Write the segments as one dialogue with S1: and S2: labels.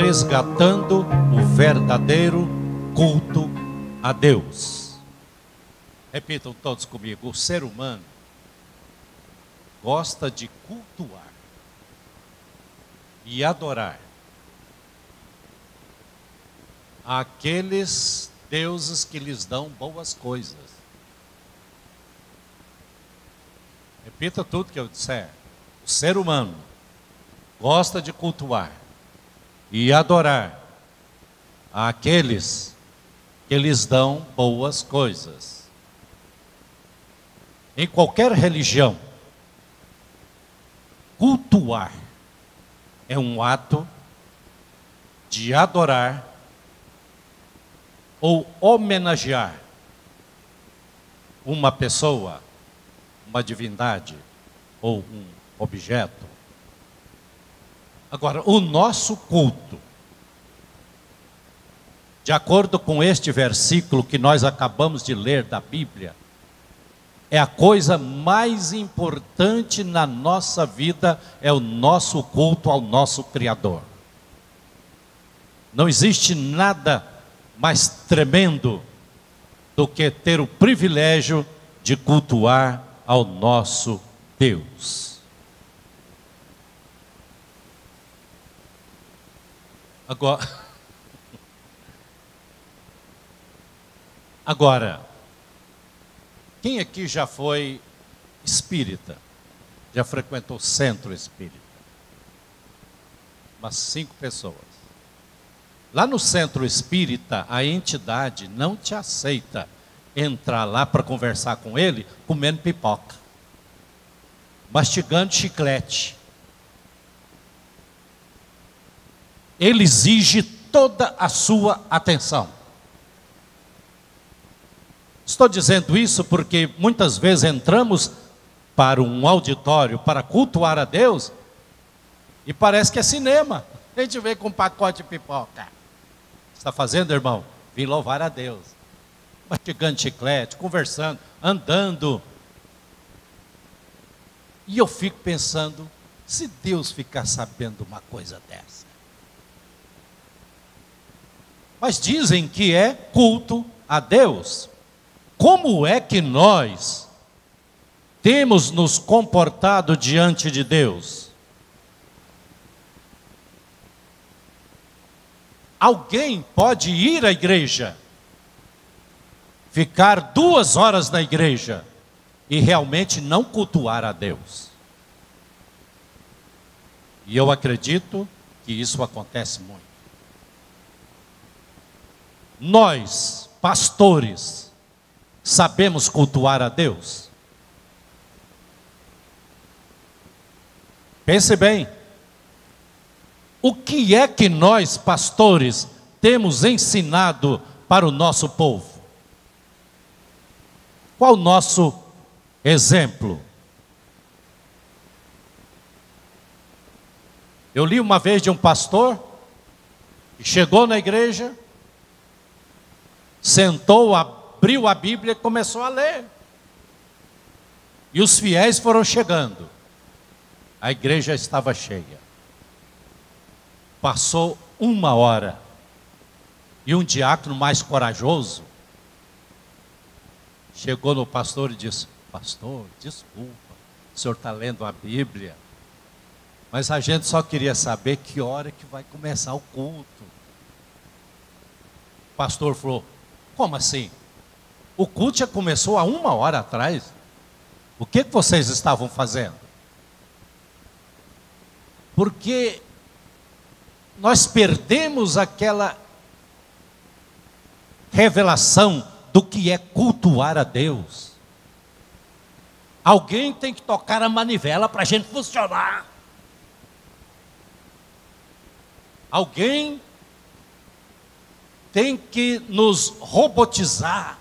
S1: resgatando o verdadeiro culto a Deus. Repitam todos comigo: o ser humano gosta de cultuar e adorar aqueles deuses que lhes dão boas coisas. Repita tudo que eu disser. O ser humano gosta de cultuar e adorar aqueles que lhes dão boas coisas. Em qualquer religião, cultuar é um ato de adorar ou homenagear uma pessoa, uma divindade ou um objeto. Agora, o nosso culto, de acordo com este versículo que nós acabamos de ler da Bíblia, é a coisa mais importante na nossa vida, é o nosso culto ao nosso Criador. Não existe nada mais tremendo do que ter o privilégio de cultuar ao nosso Deus. Agora, quem aqui já foi espírita? Já frequentou centro espírita? Umas 5 pessoas. Lá no centro espírita, a entidade não te aceita entrar lá para conversar com ele comendo pipoca, mastigando chiclete. Ele exige toda a sua atenção. Estou dizendo isso porque muitas vezes entramos para um auditório para cultuar a Deus e parece que é cinema. A gente vem com um pacote de pipoca. Está fazendo, irmão? Vim louvar a Deus. Mastigando chiclete, conversando, andando. E eu fico pensando, se Deus ficar sabendo uma coisa dessa. Mas dizem que é culto a Deus. Como é que nós temos nos comportado diante de Deus? Alguém pode ir à igreja, ficar 2 horas na igreja e realmente não cultuar a Deus. E eu acredito que isso acontece muito. Nós, pastores, sabemos cultuar a Deus? Pense bem. O que é que nós, pastores, temos ensinado para o nosso povo? Qual o nosso exemplo? Eu li uma vez de um pastor que chegou na igreja, sentou, abriu a Bíblia e começou a ler. E os fiéis foram chegando. A igreja estava cheia. Passou 1 hora. E um diácono mais corajoso chegou no pastor e disse: pastor, desculpa, o senhor está lendo a Bíblia, mas a gente só queria saber que hora que vai começar o culto. O pastor falou: como assim? O culto já começou há 1 hora atrás. O que vocês estavam fazendo? Porque nós perdemos aquela revelação do que é cultuar a Deus. Alguém tem que tocar a manivela para a gente funcionar. Alguém tem que nos robotizar.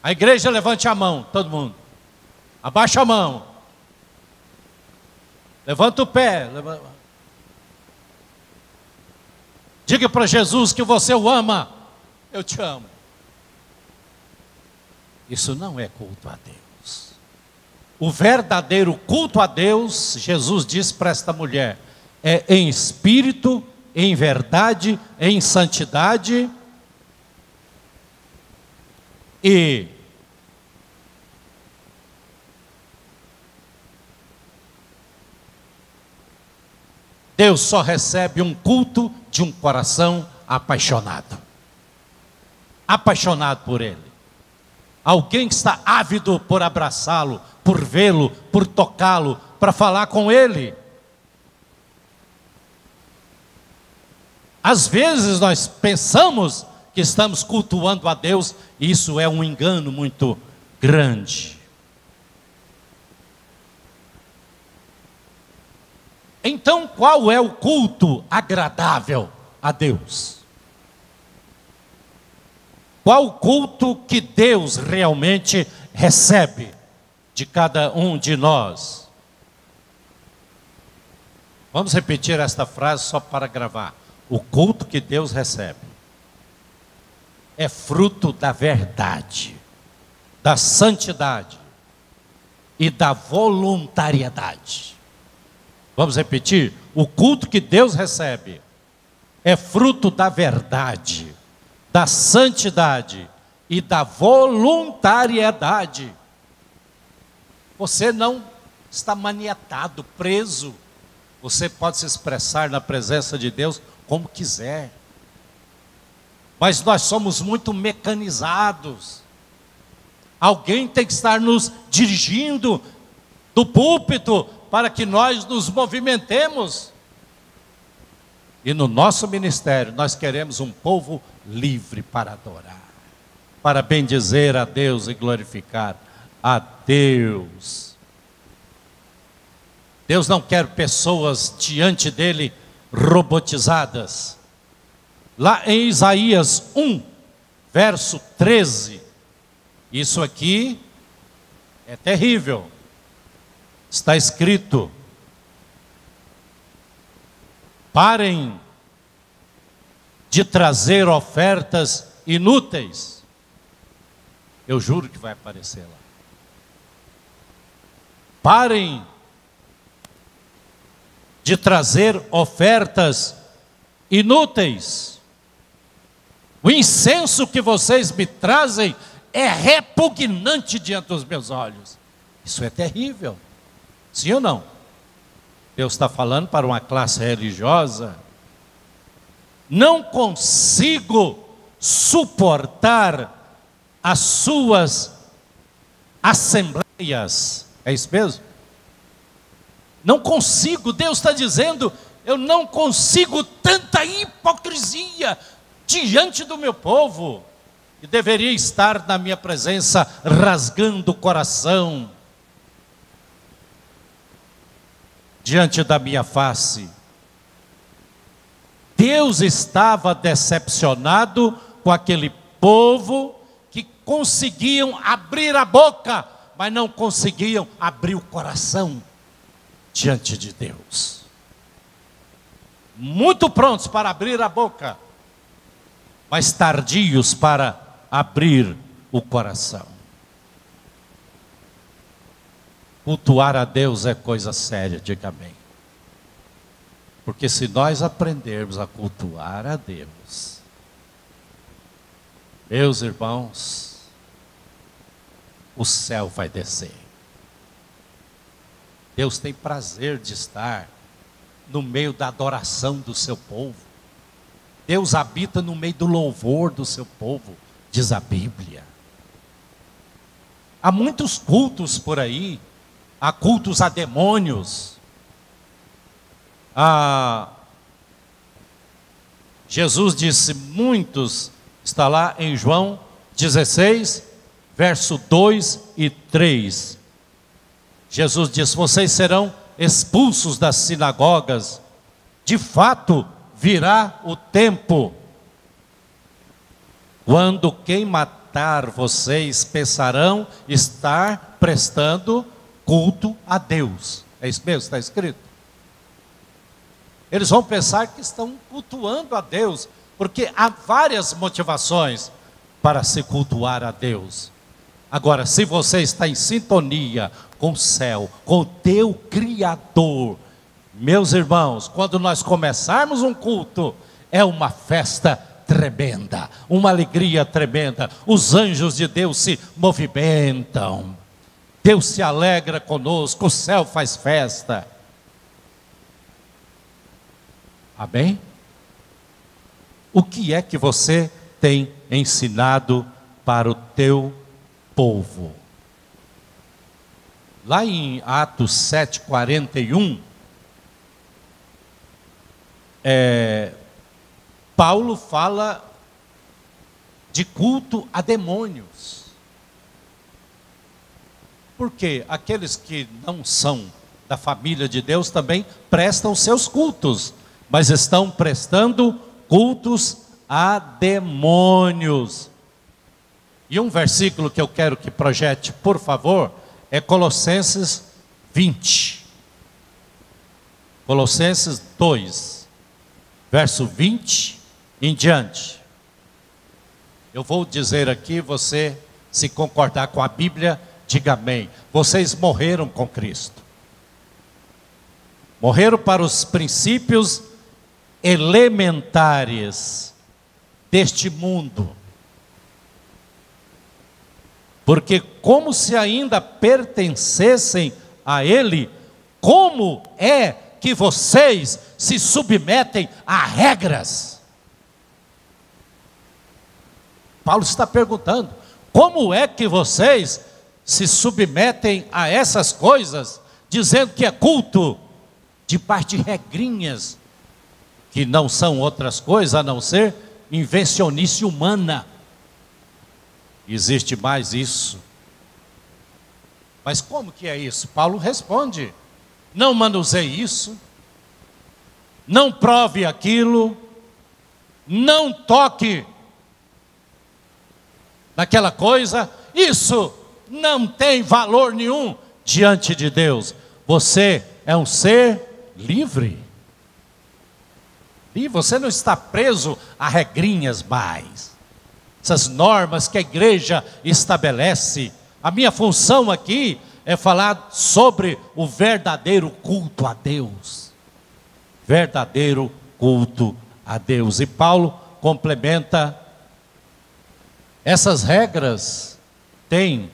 S1: A igreja, levante a mão, todo mundo. Abaixa a mão. Levanta o pé. Diga para Jesus que você o ama. Eu te amo. Isso não é culto a Deus. O verdadeiro culto a Deus, Jesus disse para esta mulher: é em espírito, em verdade, em santidade. E Deus só recebe um culto de um coração apaixonado. Apaixonado por Ele. Alguém que está ávido por abraçá-lo, por vê-lo, por tocá-lo, para falar com Ele. Às vezes nós pensamos que estamos cultuando a Deus, e isso é um engano muito grande. Então, qual é o culto agradável a Deus? Qual o culto que Deus realmente recebe de cada um de nós? Vamos repetir esta frase só para gravar. O culto que Deus recebe é fruto da verdade, da santidade e da voluntariedade. Vamos repetir? O culto que Deus recebe é fruto da verdade, da santidade e da voluntariedade. Você não está maniatado, preso. Você pode se expressar na presença de Deus como quiser. Mas nós somos muito mecanizados. Alguém tem que estar nos dirigindo do púlpito para que nós nos movimentemos. E no nosso ministério nós queremos um povo livre para adorar, para bendizer a Deus e glorificar a Deus. Deus não quer pessoas diante dele robotizadas. Lá em Isaías 1, verso 13, isso aqui é terrível. Está escrito: parem de trazer ofertas inúteis. Eu juro que vai aparecer lá. Parem de trazer ofertas inúteis. O incenso que vocês me trazem é repugnante diante dos meus olhos. Isso é terrível. Sim ou não? Deus está falando para uma classe religiosa. Não consigo suportar as suas assembleias. É isso mesmo? Não consigo. Deus está dizendo: eu não consigo tanta hipocrisia diante do meu povo, que deveria estar na minha presença rasgando o coração diante da minha face. Deus estava decepcionado com aquele povo que conseguiam abrir a boca, mas não conseguiam abrir o coração diante de Deus. Muito prontos para abrir a boca, mas tardios para abrir o coração. Cultuar a Deus é coisa séria, diga amém. Porque se nós aprendermos a cultuar a Deus, meus irmãos, o céu vai descer. Deus tem prazer de estar no meio da adoração do seu povo. Deus habita no meio do louvor do seu povo, diz a Bíblia. Há muitos cultos por aí, há cultos a demônios. Jesus disse, muitos, está lá em João 16, verso 2 e 3. Jesus disse, vocês serão expulsos das sinagogas. De fato, virá o tempo quando quem matar vocês pensarão estar prestando culto a Deus. É isso mesmo, está escrito. Eles vão pensar que estão cultuando a Deus, porque há várias motivações para se cultuar a Deus. Agora, se você está em sintonia com o céu, com o teu Criador, Meus irmãos, quando nós começarmos um culto, é uma festa tremenda, uma alegria tremenda. Os anjos de Deus se movimentam, Deus se alegra conosco, o céu faz festa. Amém? O que é que você tem ensinado para o teu povo? Lá em Atos 7:41, Paulo fala de culto a demônios. Porque aqueles que não são da família de Deus também prestam seus cultos, mas estão prestando cultos a demônios. E um versículo que eu quero que projete, por favor, é Colossenses 20. Colossenses 2, verso 20 em diante. Eu vou dizer aqui, você, se concordar com a Bíblia, diga amém. Vocês morreram com Cristo. Morreram para os princípios elementares deste mundo. Porque como se ainda pertencessem a Ele, como é que vocês se submetem a regras? Paulo está perguntando, como é que vocês se submetem a essas coisas, dizendo que é culto, debaixo de regrinhas, que não são outras coisas a não ser invencionice humana. Existe mais isso. Mas como que é isso? Paulo responde, não manuseie isso, não prove aquilo, não toque naquela coisa, isso não tem valor nenhum diante de Deus. Você é um ser livre. E você não está preso a regrinhas mais. Essas normas que a igreja estabelece. A minha função aqui é falar sobre o verdadeiro culto a Deus. Verdadeiro culto a Deus. E Paulo complementa, essas regras têm,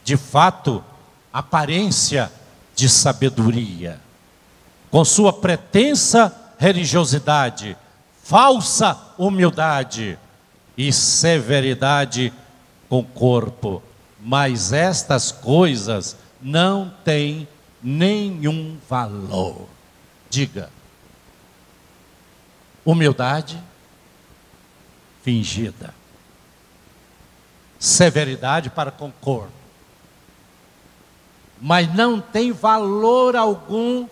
S1: de fato, aparência de sabedoria. Com sua pretensa religiosidade, falsa humildade e severidade com o corpo. Mas estas coisas não têm nenhum valor. Diga, humildade fingida, severidade para com o corpo, mas não tem valor algum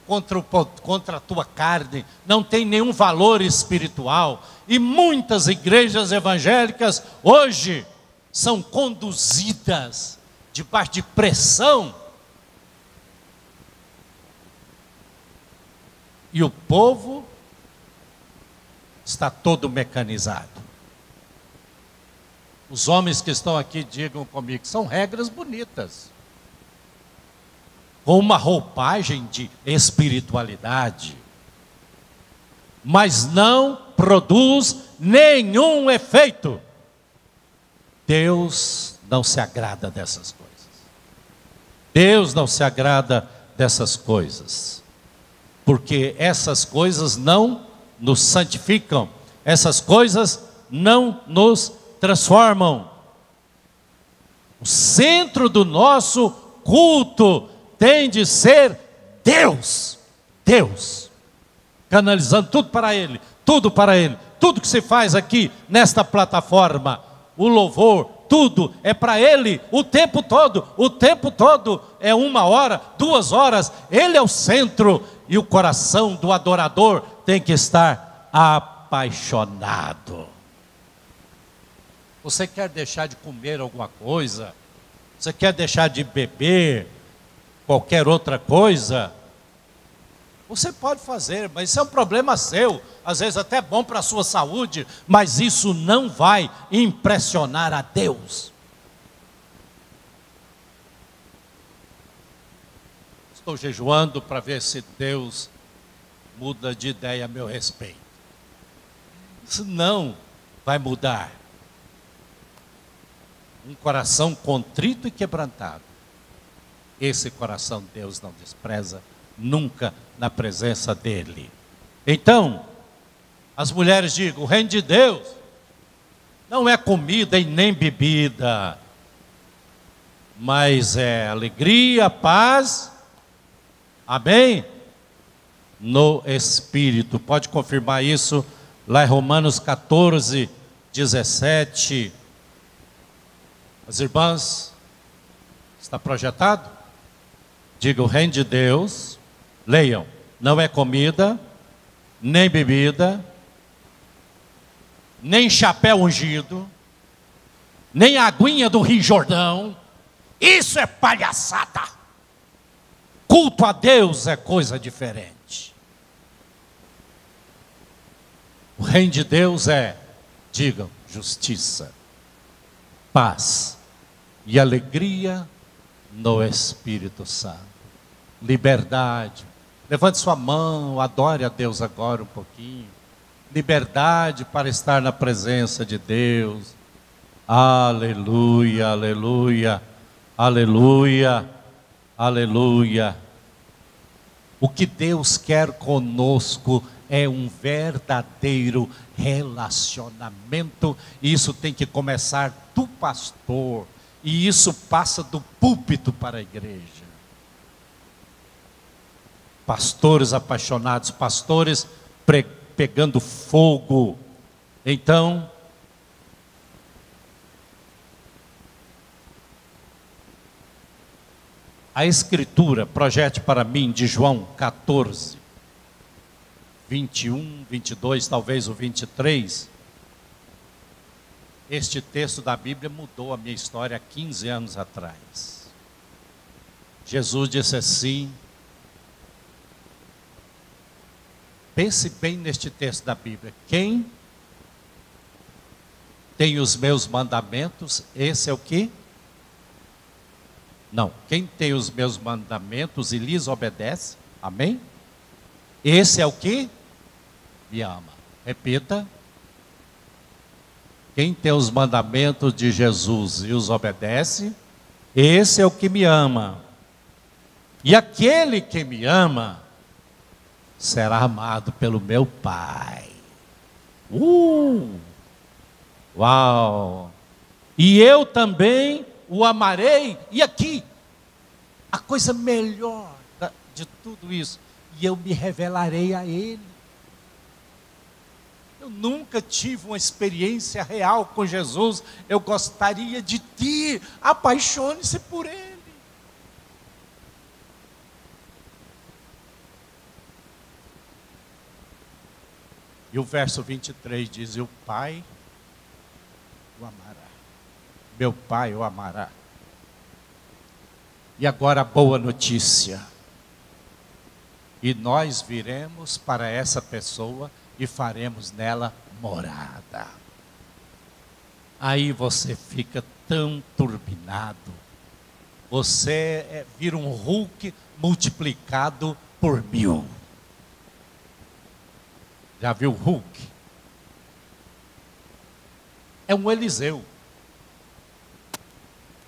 S1: contra a tua carne, não tem nenhum valor espiritual. E muitas igrejas evangélicas hoje são conduzidas debaixo de pressão, e o povo está todo mecanizado. Os homens que estão aqui, digam comigo, são regras bonitas, com uma roupagem de espiritualidade, mas não produz nenhum efeito. Deus não se agrada dessas coisas. Deus não se agrada dessas coisas, porque essas coisas não nos santificam, essas coisas não nos transformam. O centro do nosso culto tem de ser Deus. Deus. Canalizando tudo para Ele, tudo para Ele. Tudo que se faz aqui nesta plataforma, o louvor, tudo é para Ele o tempo todo. O tempo todo é 1 hora, 2 horas. Ele é o centro e o coração do adorador tem que estar apaixonado. Você quer deixar de comer alguma coisa? Você quer deixar de beber qualquer outra coisa? Você pode fazer, mas isso é um problema seu. Às vezes até bom para a sua saúde, mas isso não vai impressionar a Deus. estou jejuando para ver se Deus muda de ideia a meu respeito. Isso não vai mudar. Um coração contrito e quebrantado, esse coração Deus não despreza nunca na presença dele. Então, as mulheres digam: o reino de Deus não é comida e nem bebida, mas é alegria, paz, amém? No Espírito. Pode confirmar isso lá em Romanos 14, 17. As irmãs, está projetado? Diga: o reino de Deus, leiam, não é comida, nem bebida, nem chapéu ungido, nem aguinha do Rio Jordão. Isso é palhaçada. Culto a Deus é coisa diferente. O reino de Deus é, digam, justiça, paz e alegria no Espírito Santo. Liberdade. Levante sua mão, adore a Deus agora um pouquinho. Liberdade para estar na presença de Deus. Aleluia, aleluia, aleluia, aleluia. O que Deus quer conosco é um verdadeiro relacionamento. E isso tem que começar do pastor. E isso passa do púlpito para a igreja. Pastores apaixonados, pastores pegando fogo. Então, a Escritura, projete para mim de João 14, 21, 22, talvez o 23. Este texto da Bíblia mudou a minha história há 15 anos atrás. Jesus disse assim, pense bem neste texto da Bíblia: quem tem os meus mandamentos, esse é o que? Não, quem tem os meus mandamentos e lhes obedece, amém? Esse é o que? Me ama. Repita. Quem tem os mandamentos de Jesus e os obedece, esse é o que me ama. E aquele que me ama será amado pelo meu Pai. Uau! E eu também o amarei. E aqui, a coisa melhor de tudo isso: e eu me revelarei a Ele. Eu nunca tive uma experiência real com Jesus. Eu gostaria de ter. Apaixone-se por Ele. E o verso 23 diz: e o Pai o amará. Meu Pai o amará. E agora a boa notícia: e nós viremos para essa pessoa e faremos nela morada. Aí você fica tão turbinado, você vira um Hulk multiplicado por 1000. Já viu o Hulk? É um Eliseu.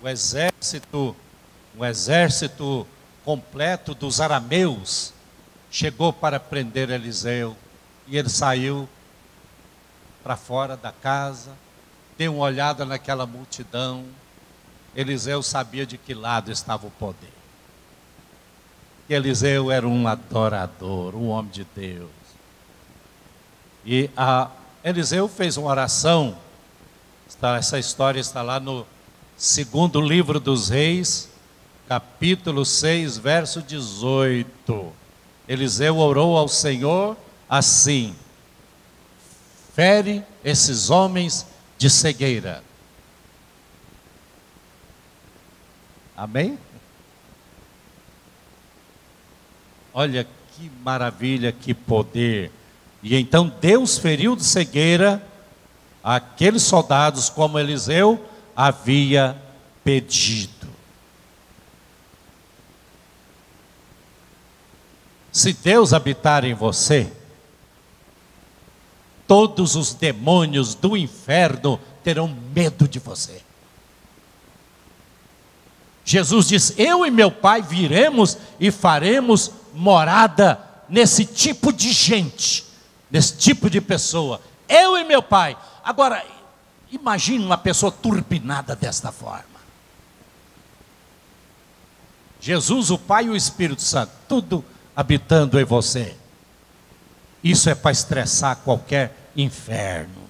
S1: Um exército completo dos arameus chegou para prender Eliseu. E ele saiu para fora da casa, deu uma olhada naquela multidão. Eliseu sabia de que lado estava o poder. Eliseu era um adorador, um homem de Deus. E Eliseu fez uma oração. Essa história está lá no 2º livro dos Reis, capítulo 6, verso 18. Eliseu orou ao Senhor assim: fere esses homens de cegueira. Amém? Olha que maravilha, que poder. E então Deus feriu de cegueira aqueles soldados, como Eliseu havia pedido. Se Deus habitar em você, todos os demônios do inferno terão medo de você. Jesus diz: eu e meu Pai viremos e faremos morada nesse tipo de gente, nesse tipo de pessoa. Eu e meu Pai. Agora, imagine uma pessoa turbinada desta forma. Jesus, o Pai e o Espírito Santo, tudo habitando em você. Isso é para estressar qualquer inferno.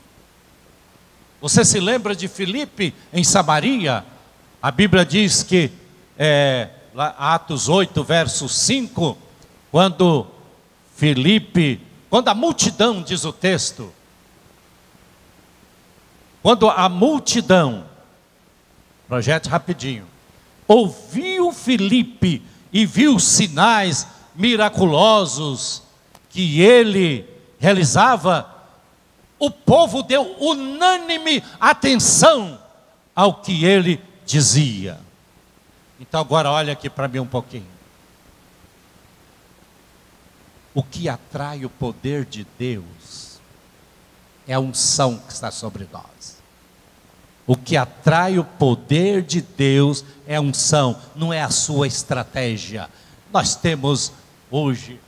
S1: Você se lembra de Filipe em Samaria? A Bíblia diz que, Atos 8, verso 5, quando a multidão, diz o texto, quando a multidão, projete rapidinho, ouviu Filipe e viu sinais miraculosos que ele realizava, o povo deu unânime atenção ao que ele dizia. Então agora olha aqui para mim um pouquinho. O que atrai o poder de Deus é a unção que está sobre nós. O que atrai o poder de Deus é a unção, não é a sua estratégia. Nós temos hoje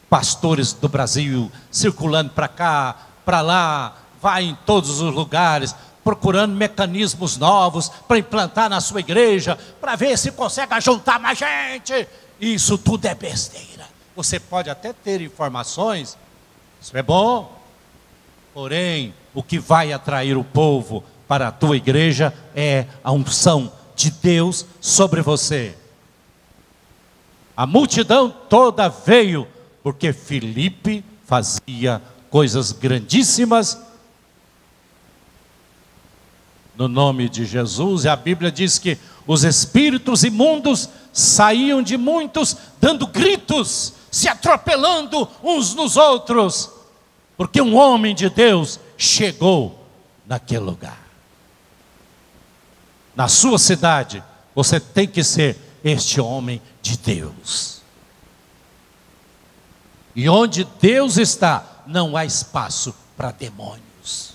S1: pastores do Brasil circulando para cá, para lá, vai em todos os lugares, procurando mecanismos novos para implantar na sua igreja, para ver se consegue juntar mais gente. Isso tudo é besteira. Você pode até ter informações, isso é bom, porém, o que vai atrair o povo para a tua igreja é a unção de Deus sobre você. A multidão toda veio porque Filipe fazia coisas grandíssimas no nome de Jesus. E a Bíblia diz que os espíritos imundos saíam de muitos dando gritos, se atropelando uns nos outros, porque um homem de Deus chegou naquele lugar. Na sua cidade, você tem que ser este homem de Deus. E onde Deus está, não há espaço para demônios.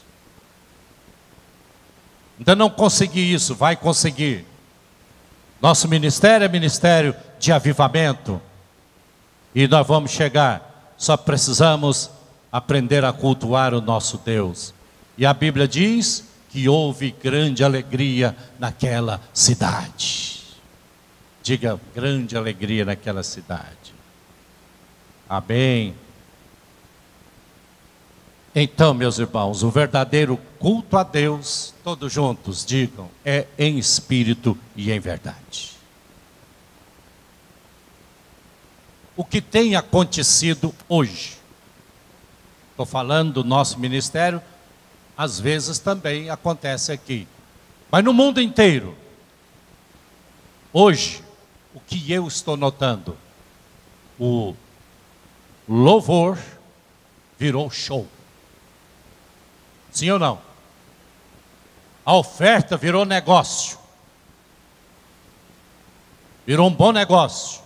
S1: Ainda não consegui isso, vai conseguir. Nosso ministério é ministério de avivamento. E nós vamos chegar. Só precisamos aprender a cultuar o nosso Deus. E a Bíblia diz que houve grande alegria naquela cidade. Diga, grande alegria naquela cidade. Amém. Então, meus irmãos, o verdadeiro culto a Deus, todos juntos digam, é em espírito e em verdade. O que tem acontecido hoje, estou falando do nosso ministério, às vezes também acontece aqui, mas no mundo inteiro. Hoje, o que eu estou notando, o louvor virou show. Sim ou não? A oferta virou negócio. Virou um bom negócio.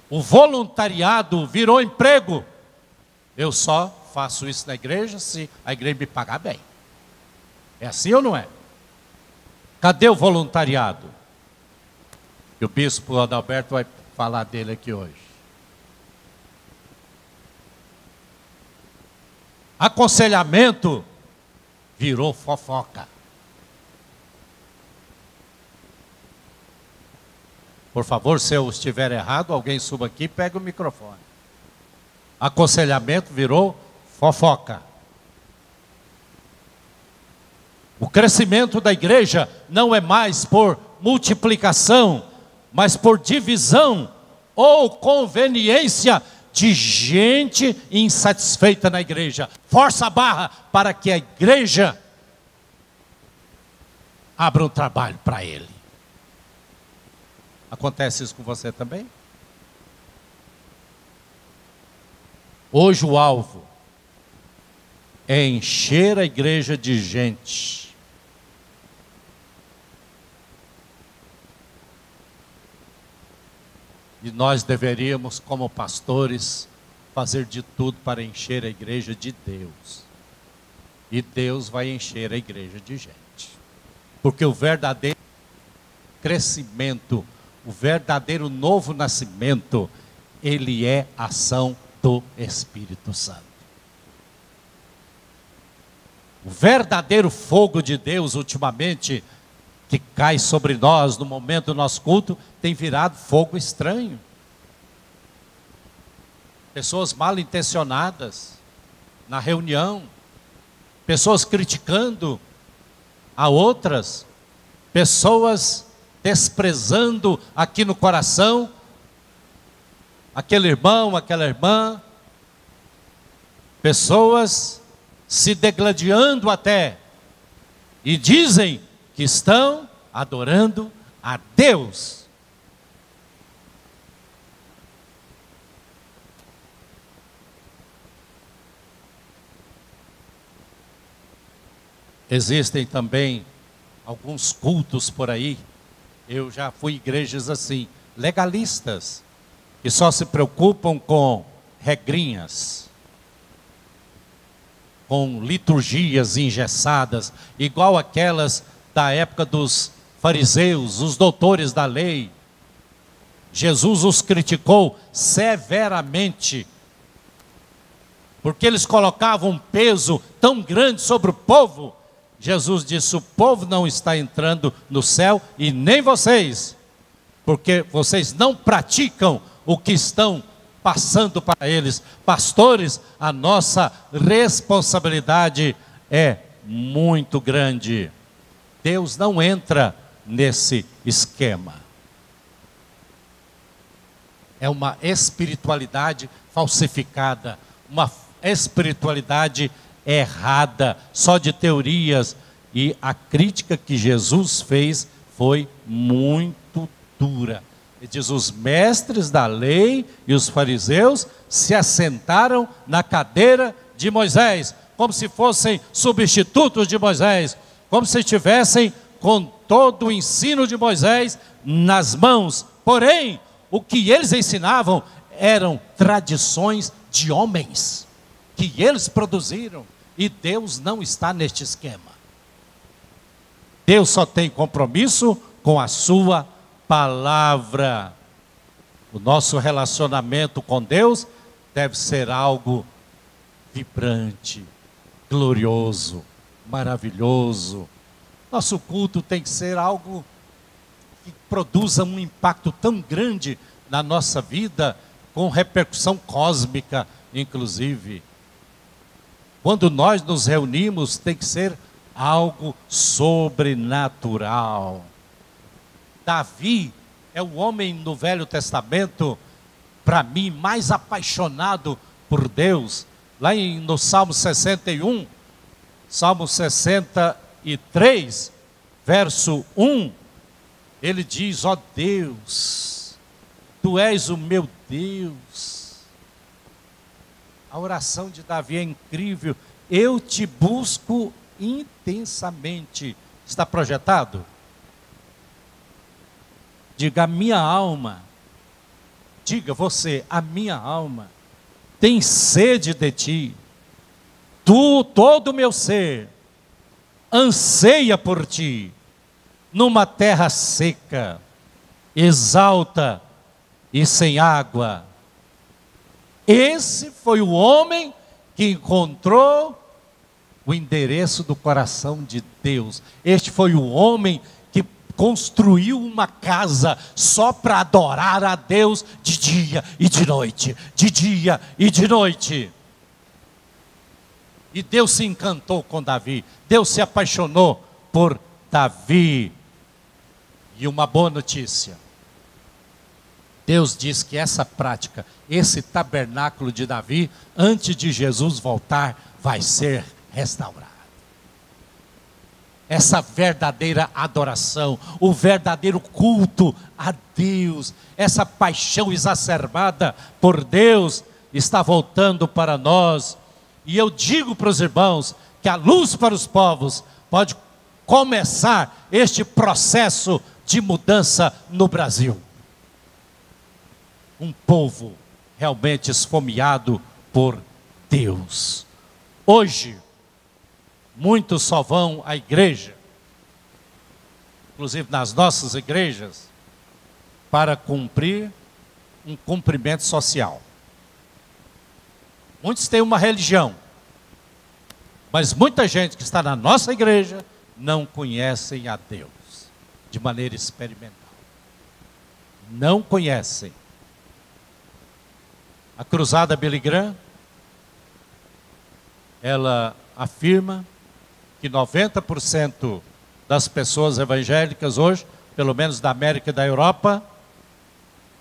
S1: O voluntariado virou emprego. Eu só faço isso na igreja se a igreja me pagar bem. É assim ou não é? Cadê o voluntariado? E o bispo Adalberto vai falar dele aqui hoje. Aconselhamento virou fofoca. Por favor, se eu estiver errado, alguém suba aqui e pega o microfone. Aconselhamento virou fofoca. O crescimento da igreja não é mais por multiplicação, mas por divisão ou conveniência de gente insatisfeita na igreja. Força a barra para que a igreja abra um trabalho para ele. Acontece isso com você também? Hoje o alvo é encher a igreja de gente. E nós deveríamos, como pastores, fazer de tudo para encher a igreja de Deus. E Deus vai encher a igreja de gente. Porque o verdadeiro crescimento, o verdadeiro novo nascimento, ele é ação do Espírito Santo. O verdadeiro fogo de Deus, ultimamente, que cai sobre nós no momento do nosso culto, tem virado fogo estranho. Pessoas mal intencionadas na reunião, pessoas criticando a outras, pessoas desprezando aqui no coração aquele irmão, aquela irmã, pessoas se degladiando até, e dizem que estão adorando a Deus. Existem também alguns cultos por aí, eu já fui em igrejas assim, legalistas, que só se preocupam com regrinhas, com liturgias engessadas, igual aquelas da época dos fariseus, os doutores da lei. Jesus os criticou severamente, porque eles colocavam um peso tão grande sobre o povo. Jesus disse: o povo não está entrando no céu e nem vocês, porque vocês não praticam o que estão passando para eles. Pastores, a nossa responsabilidade é muito grande. Deus não entra nesse esquema. É uma espiritualidade falsificada, uma espiritualidade errada, só de teorias. E a crítica que Jesus fez foi muito dura. Ele diz: os mestres da lei e os fariseus se assentaram na cadeira de Moisés, como se fossem substitutos de Moisés, como se estivessem com todo o ensino de Moisés nas mãos. Porém, o que eles ensinavam eram tradições de homens, que eles produziram, e Deus não está neste esquema. Deus só tem compromisso com a sua palavra. O nosso relacionamento com Deus deve ser algo vibrante, glorioso, maravilhoso. Nosso culto tem que ser algo que produza um impacto tão grande na nossa vida, com repercussão cósmica, inclusive. Quando nós nos reunimos, tem que ser algo sobrenatural. Davi é o homem no Velho Testamento, para mim, mais apaixonado por Deus. Lá no Salmo 61, Salmo 63, verso 1, ele diz: ó Deus, Tu és o meu Deus. A oração de Davi é incrível. Eu te busco intensamente. Está projetado? Diga: a minha alma, diga você, a minha alma tem sede de ti. Tu, todo o meu ser, anseia por ti, numa terra seca, exalta e sem água. Esse foi o homem que encontrou o endereço do coração de Deus. Este foi o homem que construiu uma casa só para adorar a Deus de dia e de noite, de dia e de noite. E Deus se encantou com Davi, Deus se apaixonou por Davi. E uma boa notícia: Deus diz que essa prática, esse tabernáculo de Davi, antes de Jesus voltar, vai ser restaurado. Essa verdadeira adoração, o verdadeiro culto a Deus, essa paixão exacerbada por Deus, está voltando para nós. E eu digo para os irmãos que a Luz para os Povos pode começar este processo de mudança no Brasil. um povo realmente esfomeado por Deus. Hoje, muitos só vão à igreja, inclusive nas nossas igrejas, para cumprir um cumprimento social. Muitos têm uma religião, mas muita gente que está na nossa igreja não conhecem a Deus de maneira experimental. Não conhecem. A Cruzada Billy Graham, ela afirma que 90% das pessoas evangélicas hoje, pelo menos da América e da Europa,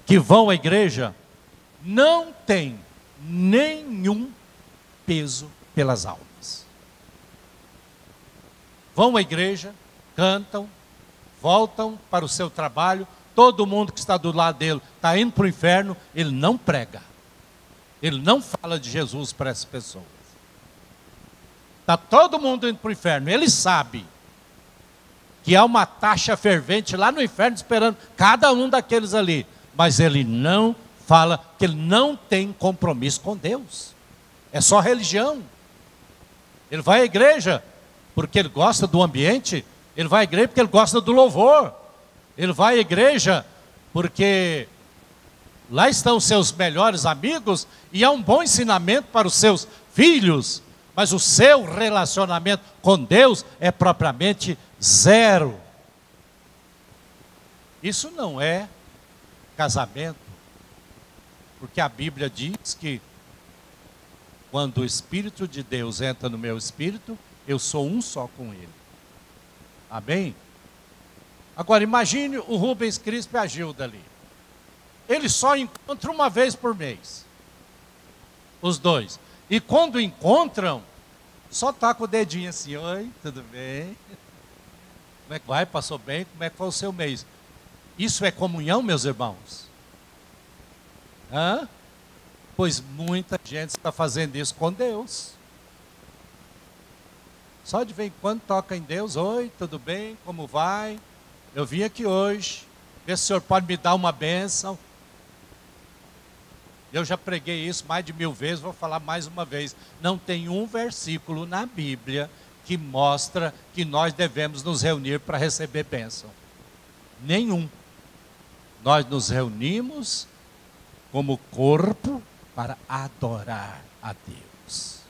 S1: que vão à igreja, não tem nenhum peso pelas almas. Vão à igreja, cantam, voltam para o seu trabalho, todo mundo que está do lado dele está indo para o inferno, ele não prega. Ele não fala de Jesus para essas pessoas. Está todo mundo indo para o inferno, ele sabe que há uma taxa fervente lá no inferno esperando cada um daqueles ali, mas ele não fala que ele não tem compromisso com Deus. É só religião. Ele vai à igreja porque ele gosta do ambiente, ele vai à igreja porque ele gosta do louvor, ele vai à igreja porque lá estão os seus melhores amigos e há um bom ensinamento para os seus filhos, mas o seu relacionamento com Deus é propriamente zero. Isso não é casamento, porque a Bíblia diz que quando o Espírito de Deus entra no meu espírito, eu sou um só com Ele. Amém? Agora imagine o Rubens Crispo e a Gilda ali. Eles só encontram uma vez por mês, os dois. E quando encontram, só taca o dedinho assim: oi, tudo bem? Como é que vai? Passou bem? Como é que foi o seu mês? Isso é comunhão, meus irmãos? Hã? Pois muita gente está fazendo isso com Deus. Só de vez em quando toca em Deus: oi, tudo bem? Como vai? Eu vim aqui hoje, ver se o senhor pode me dar uma bênção. Eu já preguei isso mais de 1000 vezes, vou falar mais uma vez. Não tem um versículo na Bíblia que mostra que nós devemos nos reunir para receber bênção. Nenhum. Nós nos reunimos como corpo para adorar a Deus.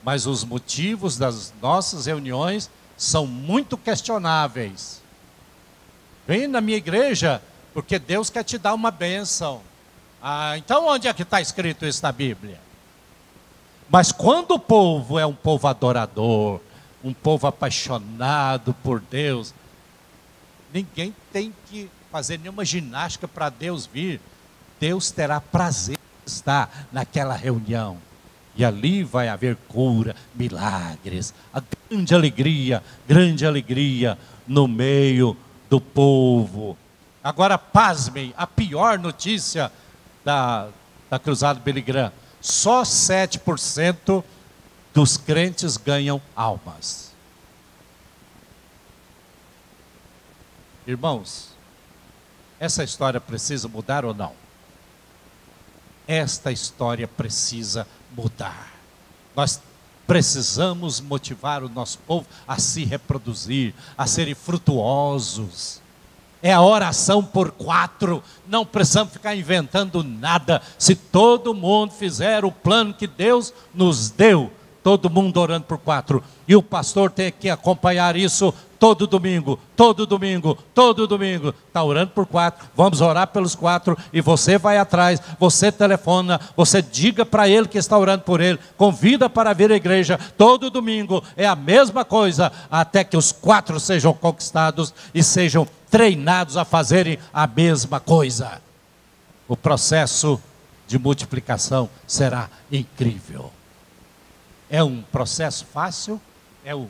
S1: Mas os motivos das nossas reuniões são muito questionáveis. Vem na minha igreja porque Deus quer te dar uma bênção. Ah, então onde é que está escrito isso na Bíblia? Mas quando o povo é um povo adorador, um povo apaixonado por Deus, ninguém tem que fazer nenhuma ginástica para Deus vir. Deus terá prazer em estar naquela reunião. E ali vai haver cura, milagres, a grande alegria no meio do povo. Agora pasmem, a pior notícia da Cruzada Billy Graham: só 7% dos crentes ganham almas. Irmãos, essa história precisa mudar ou não? Esta história precisa mudar. Nós precisamos motivar o nosso povo a se reproduzir, a serem frutuosos. É a oração por 4, não precisamos ficar inventando nada. Se todo mundo fizer o plano que Deus nos deu, todo mundo orando por 4, e o pastor tem que acompanhar isso todo domingo, está orando por 4, vamos orar pelos 4, e você vai atrás, você telefona, você diga para ele que está orando por ele, convida para vir à igreja, todo domingo é a mesma coisa, até que os 4 sejam conquistados e sejam treinados a fazerem a mesma coisa. O processo de multiplicação será incrível. É um processo fácil? É o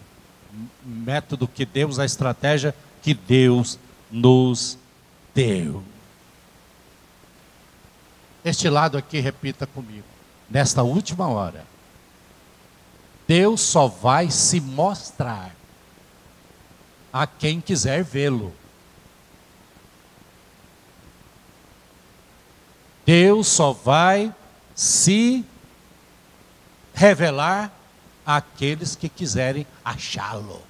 S1: método que Deus, a estratégia que Deus nos deu. Este lado aqui, repita comigo. Nesta última hora, Deus só vai se mostrar a quem quiser vê-lo. Deus só vai se revelar àqueles que quiserem achá-lo.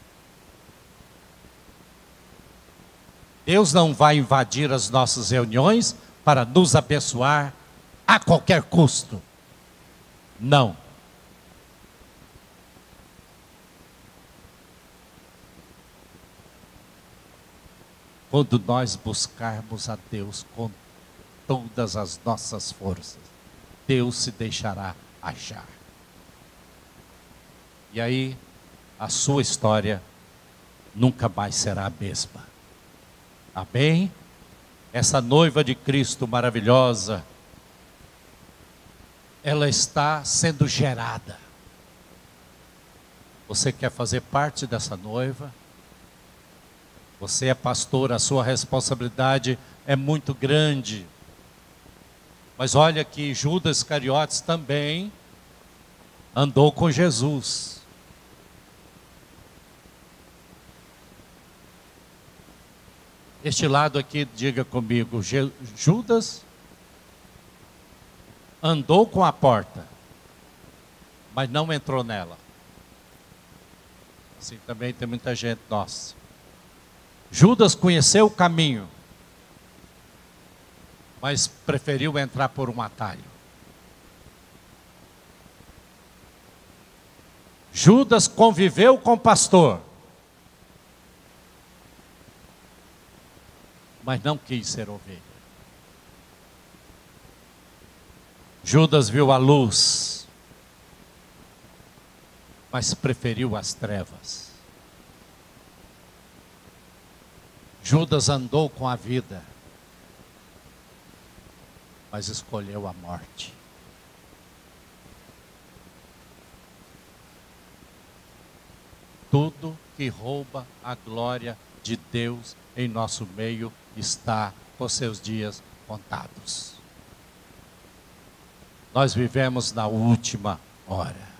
S1: Deus não vai invadir as nossas reuniões para nos abençoar a qualquer custo. Não. Quando nós buscarmos a Deus com todas as nossas forças, Deus se deixará achar. E aí, a sua história nunca mais será a mesma. Amém? Essa noiva de Cristo maravilhosa, ela está sendo gerada. Você quer fazer parte dessa noiva? Você é pastor, a sua responsabilidade é muito grande. Mas olha que Judas Iscariotes também andou com Jesus. Este lado aqui, diga comigo, Judas andou com a porta, mas não entrou nela. Assim também tem muita gente nossa. Judas conheceu o caminho, mas preferiu entrar por um atalho. Judas conviveu com o pastor, mas não quis ser ovelha. Judas viu a luz, mas preferiu as trevas. Judas andou com a vida, mas escolheu a morte. Tudo que rouba a glória de Deus em nosso meio está com seus dias contados. Nós vivemos na última hora.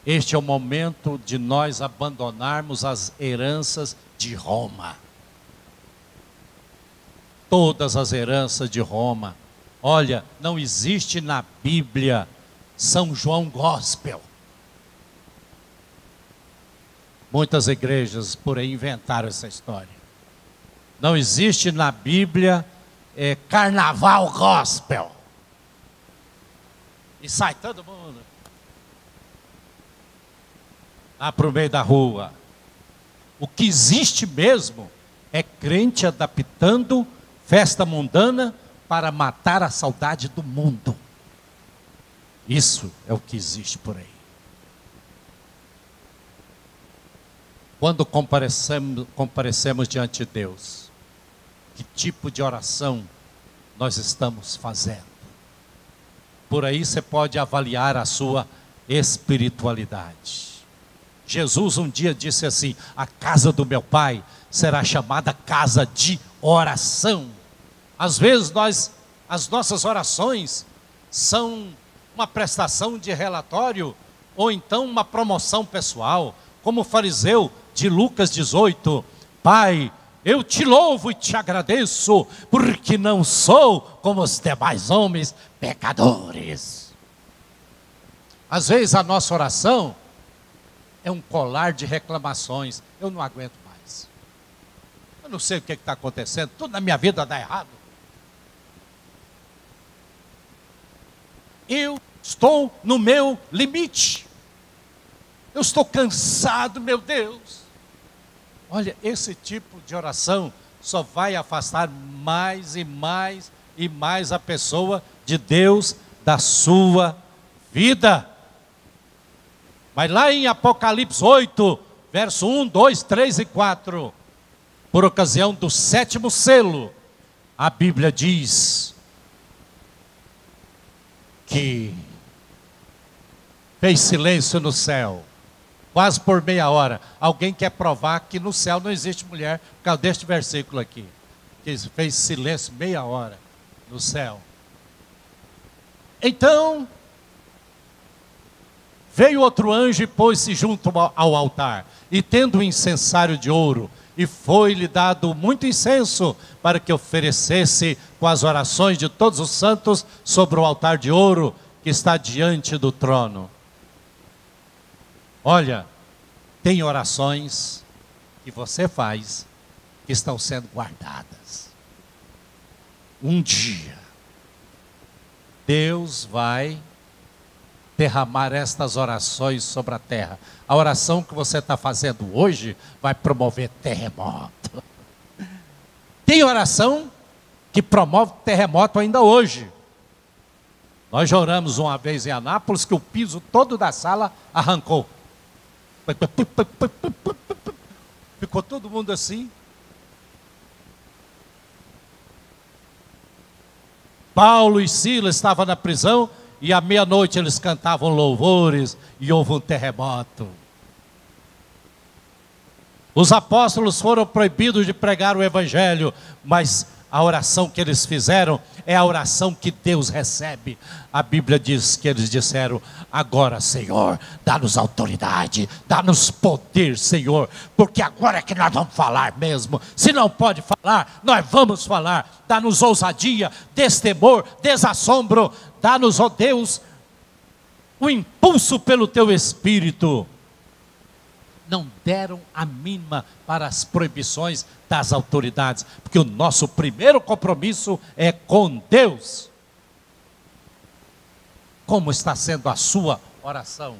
S1: Este é o momento de nós abandonarmos as heranças de Roma. Todas as heranças de Roma. Olha, não existe na Bíblia São João Gospel. Muitas igrejas por aí inventaram essa história. Não existe na Bíblia Carnaval Gospel. E sai todo mundo lá para o meio da rua. O que existe mesmo é crente adaptando festa mundana para matar a saudade do mundo. Isso é o que existe por aí. Quando comparecemos diante de Deus, que tipo de oração nós estamos fazendo? Por aí você pode avaliar a sua espiritualidade. Jesus um dia disse assim: a casa do meu pai será chamada casa de oração. Às vezes as nossas orações são uma prestação de relatório, ou então uma promoção pessoal, como o fariseu de Lucas 18, Pai, eu te louvo e te agradeço, porque não sou como os demais homens pecadores. Às vezes a nossa oração é um colar de reclamações. Eu não aguento mais. Eu não sei o que está acontecendo. Tudo na minha vida dá errado. Eu estou no meu limite. Eu estou cansado, meu Deus. Olha, esse tipo de oração só vai afastar mais e mais e mais a pessoa de Deus da sua vida. Mas lá em Apocalipse 8, verso 1, 2, 3 e 4, por ocasião do 7º selo, a Bíblia diz que fez silêncio no céu, quase por meia hora. Alguém quer provar que no céu não existe mulher, por causa deste versículo aqui, que fez silêncio meia hora no céu. Então veio outro anjo e pôs-se junto ao altar, e tendo o incensário de ouro, e foi-lhe dado muito incenso para que oferecesse com as orações de todos os santos sobre o altar de ouro que está diante do trono. Olha, tem orações que você faz que estão sendo guardadas. Um dia, Deus vai derramar estas orações sobre a terra. A oração que você está fazendo hoje vai promover terremoto. Tem oração que promove terremoto ainda hoje. Nós já oramos uma vez em Anápolis que o piso todo da sala arrancou. Ficou todo mundo assim. Paulo e Silas estavam na prisão e à meia-noite eles cantavam louvores e houve um terremoto. Os apóstolos foram proibidos de pregar o evangelho, mas a oração que eles fizeram é a oração que Deus recebe. A Bíblia diz que eles disseram: agora, Senhor, dá-nos autoridade, dá-nos poder, Senhor, porque agora é que nós vamos falar mesmo. Se não pode falar, nós vamos falar. Dá-nos ousadia, destemor, desassombro. Dá-nos, ó Deus, o impulso pelo Teu Espírito. Não deram a mínima para as proibições das autoridades, porque o nosso primeiro compromisso é com Deus. Como está sendo a sua oração?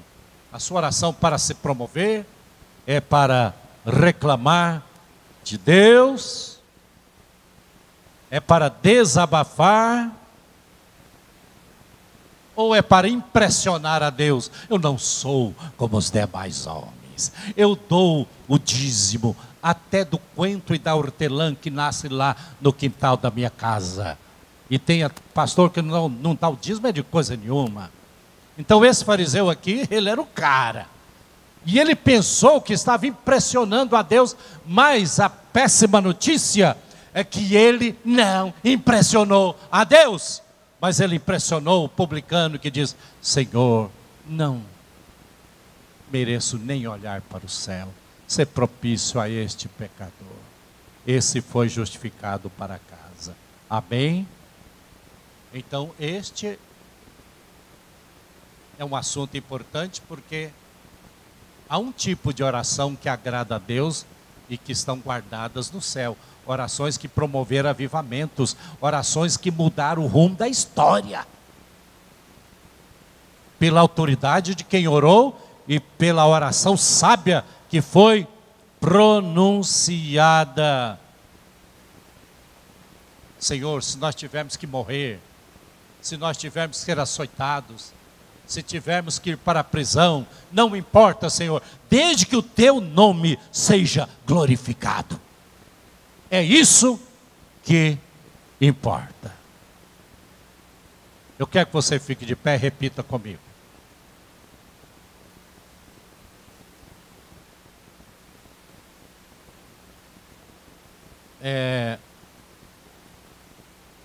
S1: A sua oração para se promover é para reclamar de Deus, é para desabafar, ou é para impressionar a Deus? Eu não sou como os demais homens. Eu dou o dízimo até do coentro e da hortelã que nasce lá no quintal da minha casa. E tem pastor que não dá o dízimo é de coisa nenhuma. Então esse fariseu aqui, ele era o cara. E ele pensou que estava impressionando a Deus, mas a péssima notícia é que ele não impressionou a Deus. Mas ele impressionou o publicano que diz: Senhor, não mereço nem olhar para o céu, ser propício a este pecador. Esse foi justificado para casa. Amém? Então este é um assunto importante, porque há um tipo de oração que agrada a Deus e que estão guardadas no céu. Orações que promoveram avivamentos, orações que mudaram o rumo da história. Pela autoridade de quem orou e pela oração sábia que foi pronunciada. Senhor, se nós tivermos que morrer, se nós tivermos que ser açoitados, se tivermos que ir para a prisão, não importa, Senhor, desde que o Teu nome seja glorificado. É isso que importa. Eu quero que você fique de pé e repita comigo.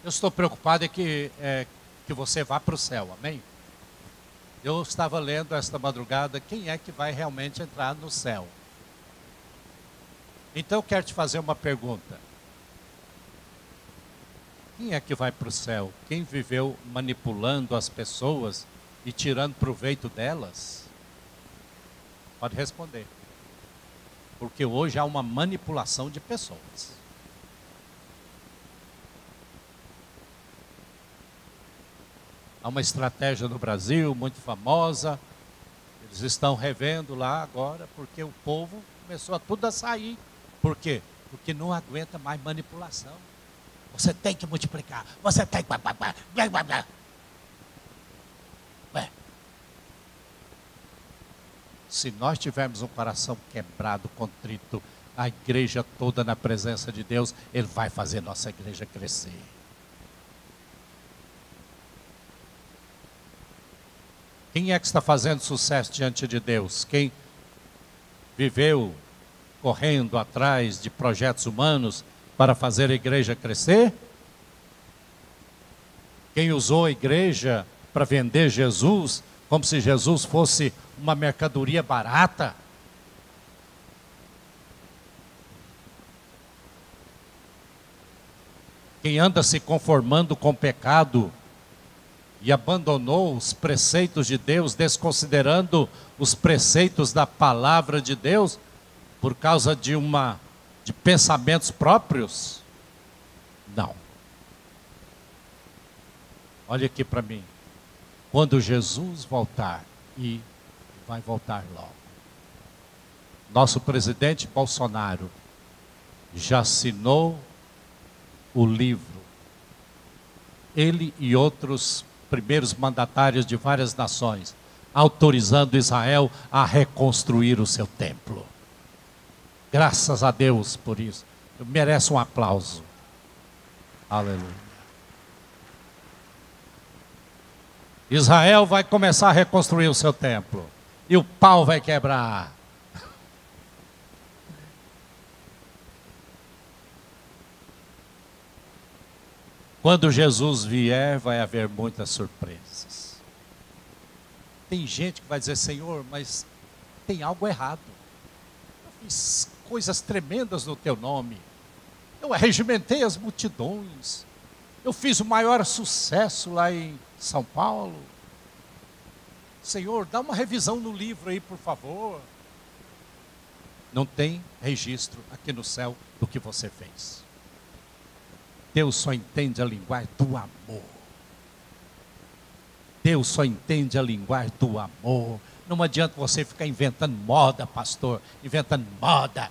S1: Eu estou preocupado que você vá para o céu, amém? Eu estava lendo esta madrugada quem é que vai realmente entrar no céu. Então eu quero te fazer uma pergunta. Quem é que vai para o céu? Quem viveu manipulando as pessoas e tirando proveito delas? Pode responder. Porque hoje há uma manipulação de pessoas. Há uma estratégia no Brasil muito famosa. Eles estão revendo lá agora, porque o povo começou a tudo a sair. Por quê? Porque não aguenta mais manipulação. Você tem que multiplicar. Você tem que... Se nós tivermos um coração quebrado, contrito, a igreja toda na presença de Deus, Ele vai fazer nossa igreja crescer. Quem é que está fazendo sucesso diante de Deus? Quem viveu correndo atrás de projetos humanos para fazer a igreja crescer? Quem usou a igreja para vender Jesus, como se Jesus fosse uma mercadoria barata? Quem anda se conformando com o pecado e abandonou os preceitos de Deus, desconsiderando os preceitos da palavra de Deus, por causa de pensamentos próprios? Não. Olha aqui para mim. Quando Jesus voltar, e vai voltar logo, nosso presidente Bolsonaro já assinou o livro. Ele e outros primeiros mandatários de várias nações, autorizando Israel a reconstruir o seu templo. Graças a Deus por isso. Merece um aplauso. Aleluia. Israel vai começar a reconstruir o seu templo. E o pau vai quebrar. Quando Jesus vier, vai haver muitas surpresas. Tem gente que vai dizer: Senhor, mas tem algo errado. Eu fiz coisas tremendas no teu nome. Eu arregimentei as multidões. Eu fiz o maior sucesso lá em São Paulo. Senhor, dá uma revisão no livro aí, por favor. Não tem registro aqui no céu do que você fez. Deus só entende a linguagem do amor. Deus só entende a linguagem do amor. Não adianta você ficar inventando moda, pastor. Inventando moda.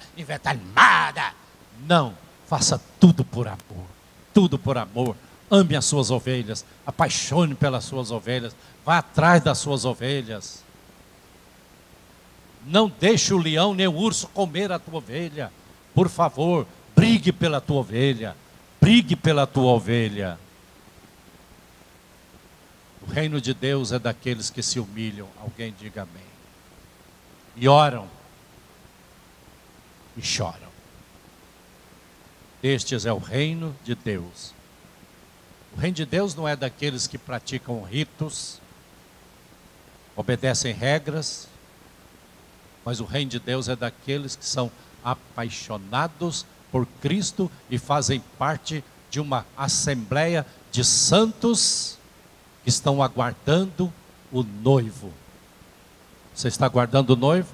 S1: Não, faça tudo por amor. Tudo por amor. Ame as suas ovelhas. Apaixone pelas suas ovelhas. Vá atrás das suas ovelhas. Não deixe o leão nem o urso comer a tua ovelha. Por favor, brigue pela tua ovelha. Brigue pela tua ovelha. O reino de Deus é daqueles que se humilham. Alguém diga amém. E oram. E choram. Estes é o reino de Deus. O reino de Deus não é daqueles que praticam ritos, obedecem regras, mas o reino de Deus é daqueles que são apaixonados por Cristo e fazem parte de uma assembleia de santos que estão aguardando o noivo. Você está aguardando o noivo?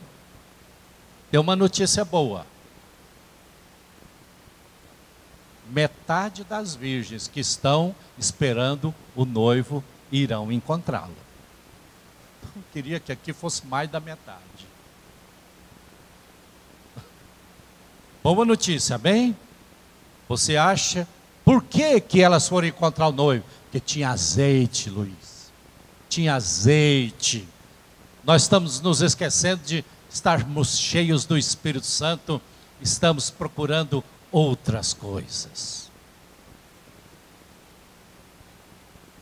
S1: Tem uma notícia boa. Metade das virgens que estão esperando o noivo irão encontrá-lo. Eu queria que aqui fosse mais da metade. Boa notícia, bem? Você acha? Por que elas foram encontrar o noivo? Porque tinha azeite, Luiz. Tinha azeite. Nós estamos nos esquecendo de estarmos cheios do Espírito Santo. Estamos procurando outras coisas.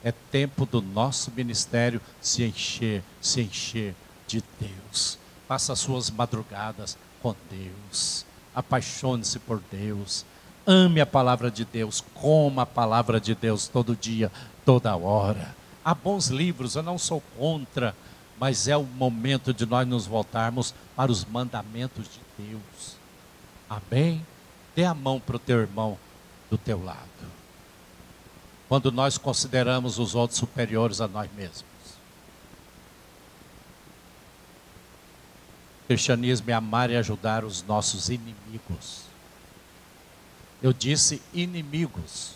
S1: É tempo do nosso ministério se encher de Deus. Faça suas madrugadas com Deus. Apaixone-se por Deus. Ame a palavra de Deus. Coma a palavra de Deus todo dia, toda hora. Há bons livros, eu não sou contra, mas é o momento de nós nos voltarmos para os mandamentos de Deus. Amém? Dê a mão para o teu irmão do teu lado. Quando nós consideramos os outros superiores a nós mesmos. O cristianismo é amar e ajudar os nossos inimigos. Eu disse inimigos.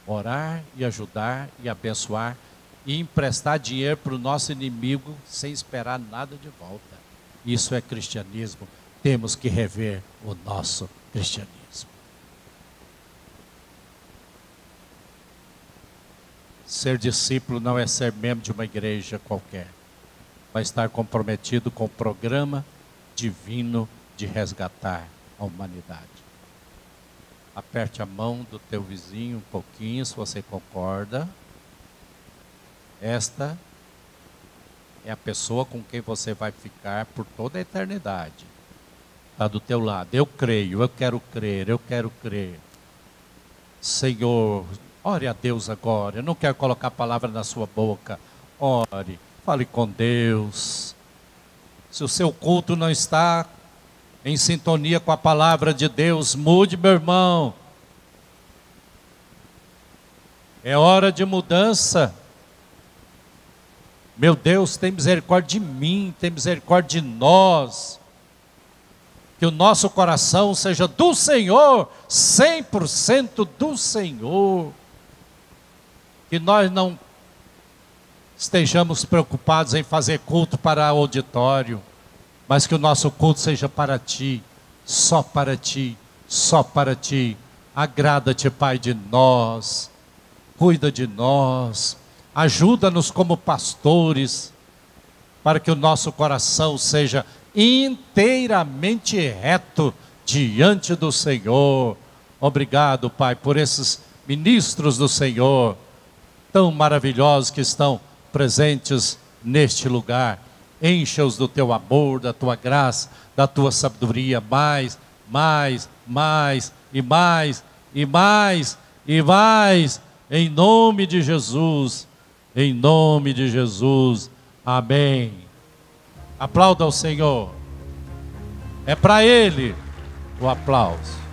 S1: Orar e ajudar e abençoar e emprestar dinheiro para o nosso inimigo sem esperar nada de volta. Isso é cristianismo. Temos que rever o nosso cristianismo. Ser discípulo não é ser membro de uma igreja qualquer. Vai estar comprometido com o programa divino de resgatar a humanidade. Aperte a mão do teu vizinho um pouquinho, se você concorda. Esta é a pessoa com quem você vai ficar por toda a eternidade. Está do teu lado. Eu creio, eu quero crer, eu quero crer. Senhor, ore a Deus agora. Eu não quero colocar a palavra na sua boca. Ore, fale com Deus. Se o seu culto não está em sintonia com a palavra de Deus, mude, meu irmão. É hora de mudança. Meu Deus, tem misericórdia de mim, tem misericórdia de nós. Que o nosso coração seja do Senhor, 100% do Senhor. Que nós não estejamos preocupados em fazer culto para auditório, mas que o nosso culto seja para Ti, só para Ti, só para Ti. Agrada-te, Pai, de nós, cuida de nós, ajuda-nos como pastores, para que o nosso coração seja inteiramente reto diante do Senhor. Obrigado, Pai, por esses ministros do Senhor, tão maravilhosos que estão presentes neste lugar. Encha-os do Teu amor, da Tua graça, da Tua sabedoria, mais, e mais, e mais, e mais, em nome de Jesus, em nome de Jesus, amém. Aplauda ao Senhor, é para Ele o aplauso.